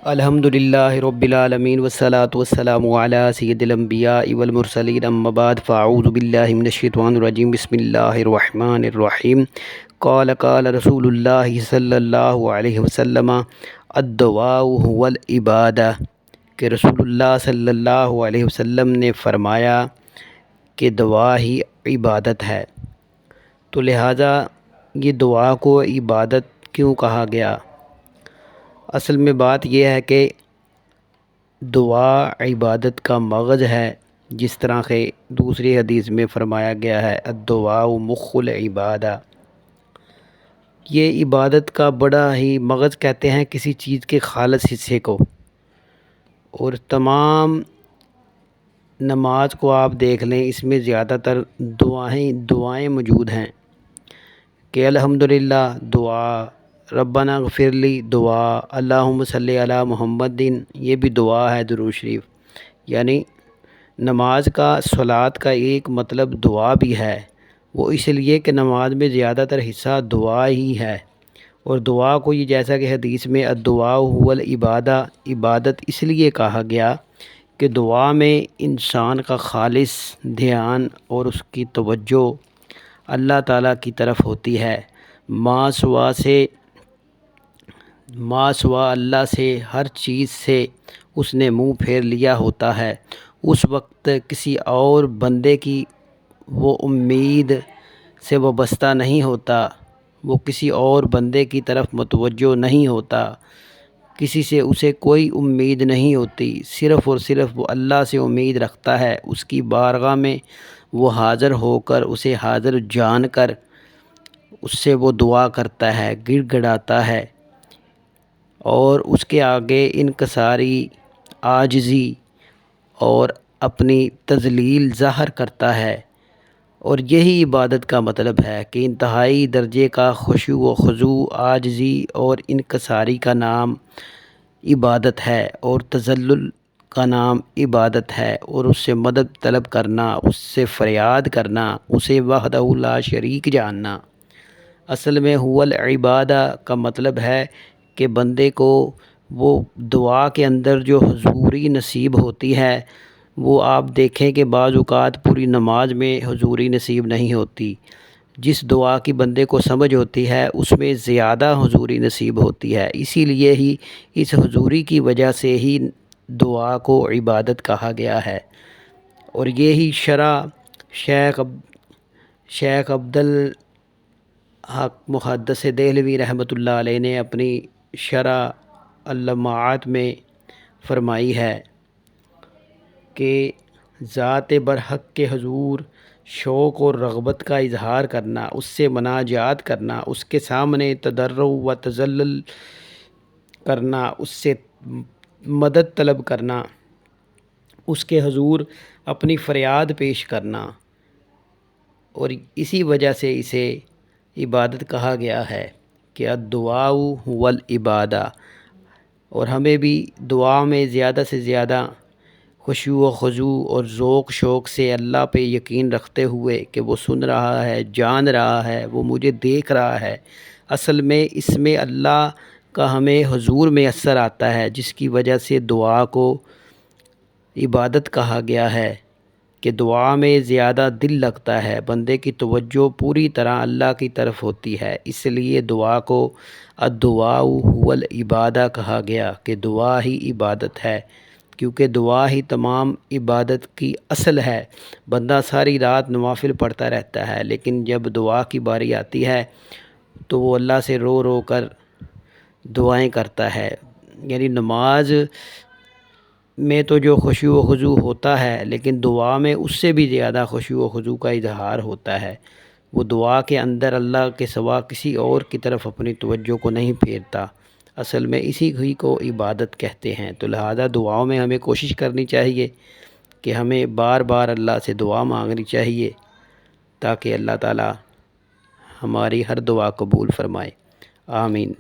الحمدللہ رب العالمین والصلاة والسلام علی سید الانبیاء والمرسلین اما بعد فاعوذ باللہ من الشیطان الرجیم بسم اللہ الرحمن الرحیم قال رسول اللہ صلی اللہ علیہ وسلم الدعاء هو العبادہ کہ رسول اللہ صلی اللہ علیہ وسلم نے فرمایا کہ دعا ہی عبادت ہے، تو لہٰذا یہ دعا کو عبادت کیوں کہا گیا؟ اصل میں بات یہ ہے کہ دعا عبادت کا مغز ہے، جس طرح کہ دوسری حدیث میں فرمایا گیا ہے الدعاء مخ العبادہ۔ یہ عبادت کا بڑا ہی مغز کہتے ہیں کسی چیز کے خالص حصے کو، اور تمام نماز کو آپ دیکھ لیں، اس میں زیادہ تر دعائیں موجود ہیں کہ الحمدللہ دعا، ربنا اغفر لی دعا، اللہم صلی علی محمد، یہ بھی دعا ہے درود شریف۔ یعنی نماز کا، صلاۃ کا ایک مطلب دعا بھی ہے، وہ اس لیے کہ نماز میں زیادہ تر حصہ دعا ہی ہے، اور دعا کو یہ جیسا کہ حدیث میں الدعاء هو العبادہ، عبادت اس لیے کہا گیا کہ دعا میں انسان کا خالص دھیان اور اس کی توجہ اللہ تعالیٰ کی طرف ہوتی ہے، ما سوا اللہ سے ہر چیز سے اس نے منہ پھیر لیا ہوتا ہے۔ اس وقت کسی اور بندے کی وہ امید سے وابستہ نہیں ہوتا، وہ کسی اور بندے کی طرف متوجہ نہیں ہوتا، کسی سے اسے کوئی امید نہیں ہوتی، صرف اور صرف وہ اللہ سے امید رکھتا ہے۔ اس کی بارگاہ میں وہ حاضر ہو کر، اسے حاضر جان کر اس سے وہ دعا کرتا ہے، گڑ گڑاتا ہے، اور اس کے آگے انکساری، عاجزی اور اپنی تذلیل ظاہر کرتا ہے، اور یہی عبادت کا مطلب ہے کہ انتہائی درجے کا خشوع و خضوع، عاجزی اور انکساری کا نام عبادت ہے، اور تذلل کا نام عبادت ہے، اور اس سے مدد طلب کرنا، اس سے فریاد کرنا، اسے وحدہ لا شریک جاننا۔ اصل میں هو العبادہ کا مطلب ہے کہ بندے کو وہ دعا کے اندر جو حضوری نصیب ہوتی ہے، وہ آپ دیکھیں کہ بعض اوقات پوری نماز میں حضوری نصیب نہیں ہوتی، جس دعا کی بندے کو سمجھ ہوتی ہے اس میں زیادہ حضوری نصیب ہوتی ہے، اسی لیے ہی اس حضوری کی وجہ سے ہی دعا کو عبادت کہا گیا ہے۔ اور یہی شرح شیخ عبد الحق محدث دہلوی رحمۃ اللہ علیہ نے اپنی شرح اللمعات میں فرمائی ہے کہ ذات برحق کے حضور شوق اور رغبت کا اظہار کرنا، اس سے مناجات کرنا، اس کے سامنے تضرع و تذلل کرنا، اس سے مدد طلب کرنا، اس کے حضور اپنی فریاد پیش کرنا، اور اسی وجہ سے اسے عبادت کہا گیا ہے کہ الدعاء هو العبادہ۔ اور ہمیں بھی دعا میں زیادہ سے زیادہ خشوع و خضوع اور ذوق شوق سے اللہ پہ یقین رکھتے ہوئے کہ وہ سن رہا ہے، جان رہا ہے، وہ مجھے دیکھ رہا ہے، اصل میں اس میں اللہ کا ہمیں حضور میں اثر آتا ہے، جس کی وجہ سے دعا کو عبادت کہا گیا ہے کہ دعا میں زیادہ دل لگتا ہے، بندے کی توجہ پوری طرح اللہ کی طرف ہوتی ہے، اس لیے دعا کو الدعاء هو العبادہ کہا گیا کہ دعا ہی عبادت ہے، کیونکہ دعا ہی تمام عبادت کی اصل ہے۔ بندہ ساری رات نوافل پڑھتا رہتا ہے، لیکن جب دعا کی باری آتی ہے تو وہ اللہ سے رو رو کر دعائیں کرتا ہے۔ یعنی نماز میں تو جو خشوع و خضوع ہوتا ہے، لیکن دعا میں اس سے بھی زیادہ خشوع و خضوع کا اظہار ہوتا ہے۔ وہ دعا کے اندر اللہ کے سوا کسی اور کی طرف اپنی توجہ کو نہیں پھیرتا، اصل میں اسی ہی کو عبادت کہتے ہیں۔ تو لہذا دعاؤں میں ہمیں کوشش کرنی چاہیے کہ ہمیں بار بار اللہ سے دعا مانگنی چاہیے، تاکہ اللہ تعالی ہماری ہر دعا قبول فرمائے۔ آمین۔